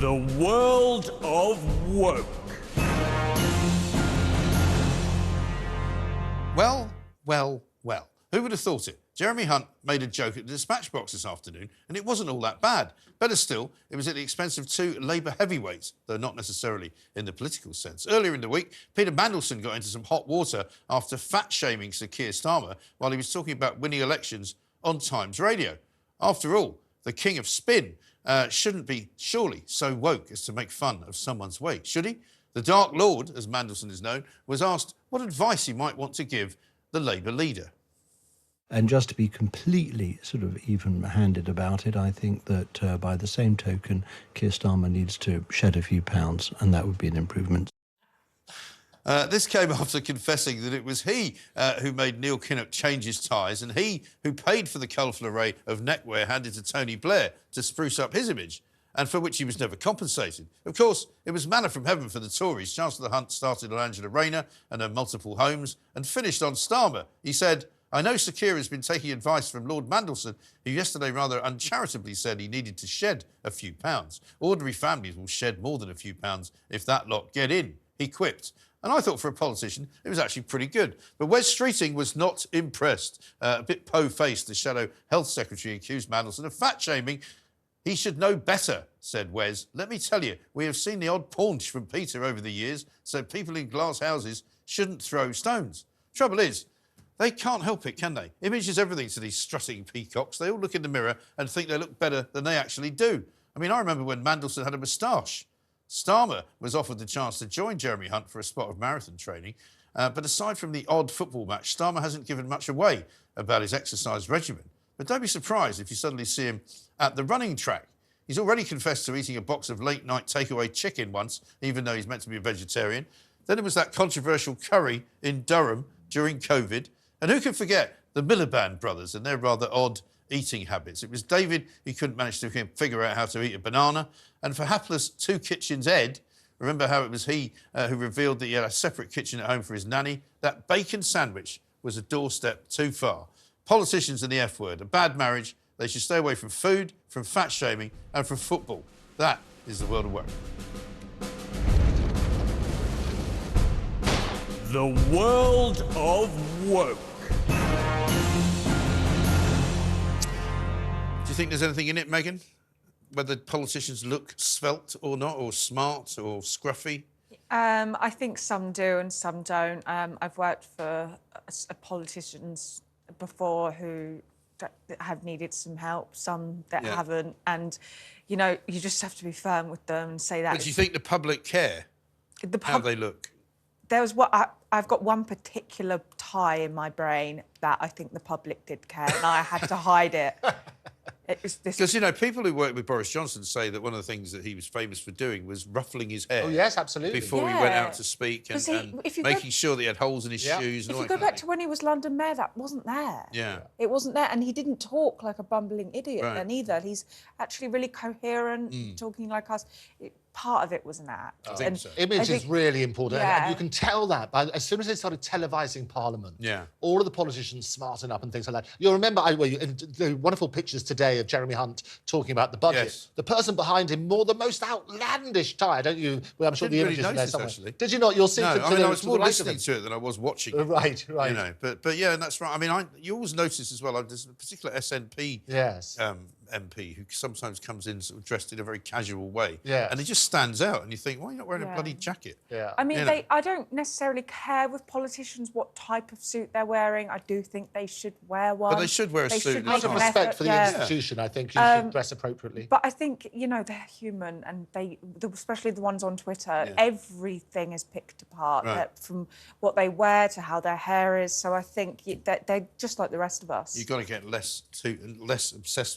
The world of woke. Well. Who would have thought it? Jeremy Hunt made a joke at the dispatch box this afternoon, and it wasn't all that bad. Better still, it was at the expense of two Labour heavyweights, though not necessarily in the political sense. Earlier in the week, Peter Mandelson got into some hot water after fat-shaming Sir Keir Starmer while he was talking about winning elections on Times Radio. After all, the king of spin shouldn't be surely so woke as to make fun of someone's weight, should he? The Dark Lord, as Mandelson is known, was asked what advice he might want to give the Labour leader. And just to be completely sort of even-handed about it, I think that by the same token, Keir Starmer needs to shed a few pounds, and that would be an improvement. This came after confessing that it was he who made Neil Kinnock change his ties and he who paid for the colourful array of neckwear handed to Tony Blair to spruce up his image, and for which he was never compensated. Of course, it was manna from heaven for the Tories. Chancellor Hunt started on Angela Rayner and her multiple homes and finished on Starmer. He said, "I know Sir Keir has been taking advice from Lord Mandelson, who yesterday rather uncharitably said he needed to shed a few pounds. Ordinary families will shed more than a few pounds if that lot get in," he quipped. And I thought for a politician, it was actually pretty good. But Wes Streeting was not impressed. A bit po-faced, the Shadow Health Secretary accused Mandelson of fat-shaming. "He should know better," said Wes. "Let me tell you, we have seen the odd paunch from Peter over the years, so people in glass houses shouldn't throw stones." Trouble is, they can't help it, can they? Image is everything to these strutting peacocks. They all look in the mirror and think they look better than they actually do. I mean, I remember when Mandelson had a moustache. Starmer was offered the chance to join Jeremy Hunt for a spot of marathon training. But aside from the odd football match, Starmer hasn't given much away about his exercise regimen. But don't be surprised if you suddenly see him at the running track. He's already confessed to eating a box of late-night takeaway chicken once, even though he's meant to be a vegetarian. Then it was that controversial curry in Durham during COVID. And who can forget the Miliband brothers and their rather odd eating habits? It was David who couldn't manage to figure out how to eat a banana. And for hapless Two Kitchens Ed, remember how it was he who revealed that he had a separate kitchen at home for his nanny? That bacon sandwich was a doorstep too far. Politicians and the F word, a bad marriage. They should stay away from food, from fat shaming and from football. That is the world of work. The world of woke. Do you think there's anything in it, Megan? Whether politicians look svelte or not, or smart or scruffy? I think some do and some don't. I've worked for politicians before who have needed some help, some that haven't. And, you know, you just have to be firm with them and say that. But do you think the public care how they look? There was I've got one particular tie in my brain that I think the public did care, and I had to hide it. It was this. Because, you know, people who work with Boris Johnson say that one of the things that he was famous for doing was ruffling his hair. Oh, yes, absolutely. Before he went out to speak and making sure that he had holes in his shoes. And if you go back to when he was London Mayor, that wasn't there. Yeah. It wasn't there. And he didn't talk like a bumbling idiot then either. He's actually really coherent, talking like us. Part of it was an act. I think so. Image is really important. Yeah. And you can tell that as soon as they started televising Parliament, all of the politicians smarten up and things like that. You'll remember the wonderful pictures today of Jeremy Hunt talking about the budget. Yes. The person behind him wore the most outlandish tie, don't you? Well, I'm sure the images are there somewhere. Actually. Did you not? You'll see. No, I mean, I was more listening to it than I was watching it. Right. You know, but yeah, and that's right. I mean, you always notice as well, there's a particular SNP MP who sometimes comes in sort of dressed in a very casual way. Yeah. And he just stands out and you think, why are you not wearing a bloody jacket? Yeah. I mean, I don't necessarily care with politicians what type of suit they're wearing. I do think they should wear one. But they should wear a suit. Out of respect for the institution, I think you should dress appropriately. But I think, you know, they're human and especially the ones on Twitter, everything is picked apart from what they wear to how their hair is. So I think they're just like the rest of us. You've got to get less obsessed